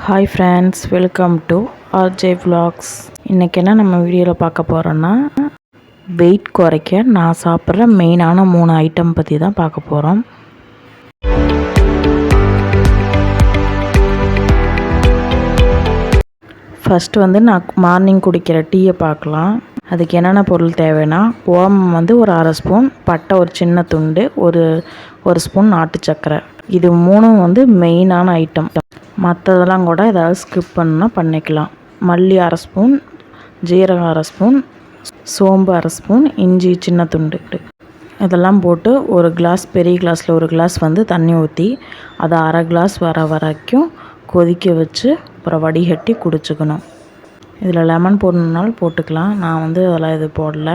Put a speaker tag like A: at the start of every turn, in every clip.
A: Hi friends, welcome to RJ vlogs. இன்றைக்கி என்ன நம்ம வீடியோவில் பார்க்க போகிறோன்னா, வெயிட் குறைக்க நான் சாப்பிட்ற மெயினான 3 ஐட்டம் பற்றி தான் பார்க்க போகிறோம். ஃபஸ்ட்டு நான் மார்னிங் குடிக்கிற டீயை பார்க்கலாம். அதுக்கு என்னென்ன பொருள் தேவைன்னா, ஓமம் ஒரு அரை ஸ்பூன், பட்டை ஒரு சின்ன துண்டு, ஒரு ஸ்பூன் நாட்டு சர்க்கரை. இது 3 மெயினான ஐட்டம். மற்றதெல்லாம் கூட ஏதாவது ஸ்கிப் பண்ணால் பண்ணிக்கலாம். மல்லி அரை ஸ்பூன், ஜீரகம் அரை ஸ்பூன், சோம்பு அரை ஸ்பூன், இஞ்சி சின்ன துண்டு, இதெல்லாம் போட்டு ஒரு கிளாஸ், பெரிய கிளாஸில் ஒரு கிளாஸ் தண்ணி ஊற்றி அதை அரை கிளாஸ் வர வரைக்கும் கொதிக்க வச்சு அப்புறம் வடிகட்டி குடிச்சுக்கணும். இதில் லெமன் போடணுன்னாலும் போட்டுக்கலாம். நான் அதெல்லாம் எது போடல.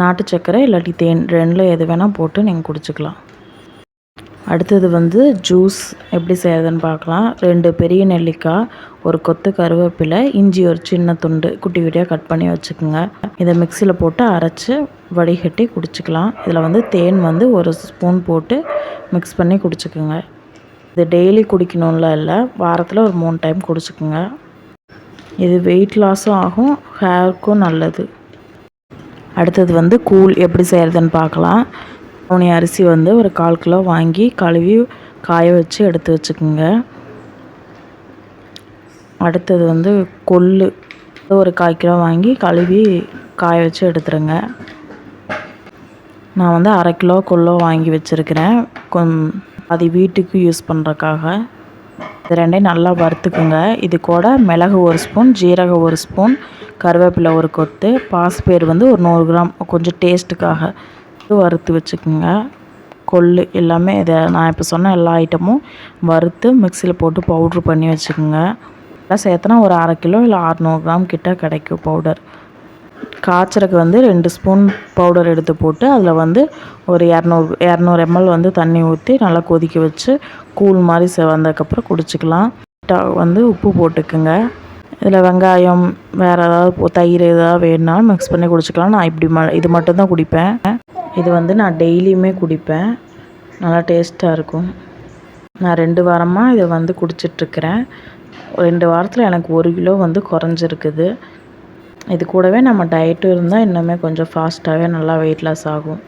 A: நாட்டு சர்க்கரை இல்லாட்டி தேன், ரெண்டில் எது வேணால் போட்டு நீங்கள் குடிச்சிக்கலாம். அடுத்தது ஜூஸ் எப்படி செய்யறதுன்னு பார்க்கலாம். 2 பெரிய நெல்லிக்காய், ஒரு கொத்து கருவேப்பிலை, இஞ்சி ஒரு சின்ன துண்டு குட்டி குட்டியாக கட் பண்ணி வச்சுக்கோங்க. இதை மிக்சியில் போட்டு அரைச்சி வடிகட்டி குடிச்சிக்கலாம். இதில் தேன் ஒரு ஸ்பூன் போட்டு மிக்ஸ் பண்ணி குடிச்சிக்கோங்க. இது டெய்லி குடிக்கணும்லாம் இல்லை, வாரத்தில் ஒரு 3 டைம் குடிச்சிக்கோங்க. இது வெயிட் லாஸும் ஆகும், ஹேருக்கும் நல்லது. அடுத்தது கூழ் எப்படி செய்கிறதுன்னு பார்க்கலாம். கவுனி அரிசி ஒரு 1/4 கிலோ வாங்கி கழுவி காய வச்சு எடுத்து வச்சுக்கோங்க. அடுத்தது கொள்ளு ஒரு 1/4 கிலோ வாங்கி கழுவி காய வச்சு எடுத்துருங்க. நான் அரை கிலோ கொள்ளு வாங்கி வச்சுருக்கிறேன், அது வீட்டுக்கு யூஸ் பண்ணுறக்காக. இது ரெண்டையும் நல்லா வறுத்துக்குங்க. இது கூட மிளகு 1 ஸ்பூன், ஜீரகம் 1 ஸ்பூன், கருவேப்பிலை ஒரு கொத்து, பாசிப்பயிறு ஒரு 100 கிராம் கொஞ்சம் டேஸ்ட்டுக்காக வறுத்து வச்சுக்கோங்க. கொள்ளு எல்லாமே இதை நான் இப்போ சொன்ன எல்லா ஐட்டமும் வறுத்து மிக்சியில் போட்டு பவுட்ரு பண்ணி வச்சுக்கோங்க. எல்லாம் சேர்த்தனா ஒரு அரை கிலோ இல்லை 600 கிராம் கிட்ட கிடைக்கும் பவுடர். காய்ச்சறக்கு 2 ஸ்பூன் பவுடர் எடுத்து போட்டு அதில் ஒரு 200 ml தண்ணி ஊற்றி நல்லா கொதிக்க வச்சு கூழ் மாதிரி வந்ததுக்கப்புறம் குடிச்சிக்கலாம். உப்பு போட்டுக்குங்க. இதில் வெங்காயம், வேறு ஏதாவது தயிர் ஏதாவது வேணுனாலும் மிக்ஸ் பண்ணி குடிச்சிக்கலாம். நான் இது மட்டும்தான் குடிப்பேன். இது நான் டெய்லியுமே குடிப்பேன், நல்லா டேஸ்ட்டாக இருக்கும். நான் 2 வாரமாக இதை குடிச்சிட்ருக்கிறேன். 2 வாரத்தில் எனக்கு 1 கிலோ குறைஞ்சிருக்குது. இது கூடவே நம்ம டயட்டும் இருந்தால் இன்னுமே கொஞ்சம் ஃபாஸ்ட்டாகவே நல்லா வெயிட் லாஸ் ஆகும்.